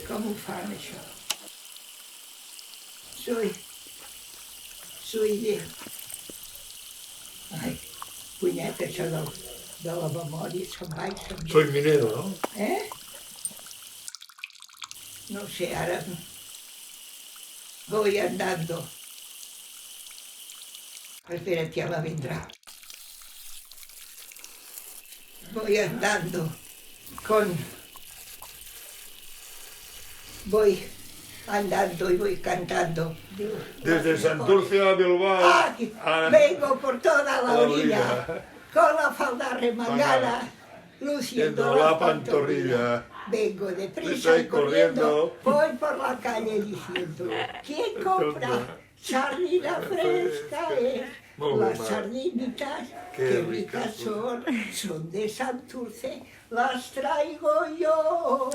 Com ho fan, això? Sui... Ai, punyeta, això de la memòria, se'n va i se'n ve. Soy minero, ¿no? No sé, ara voy andando. Espera, ya me vendrá. Voy andando Voy andando y voy cantando. Desde Santurce a Bilbao. Vengo por toda la orilla, con la falda remangada, luciendo la pantorrilla. Vengo deprisa y corriendo, voy por la calle diciendo, ¿quién compra sardina fresca? Las sardinitas, qué ricas son de Santurce, las traigo yo.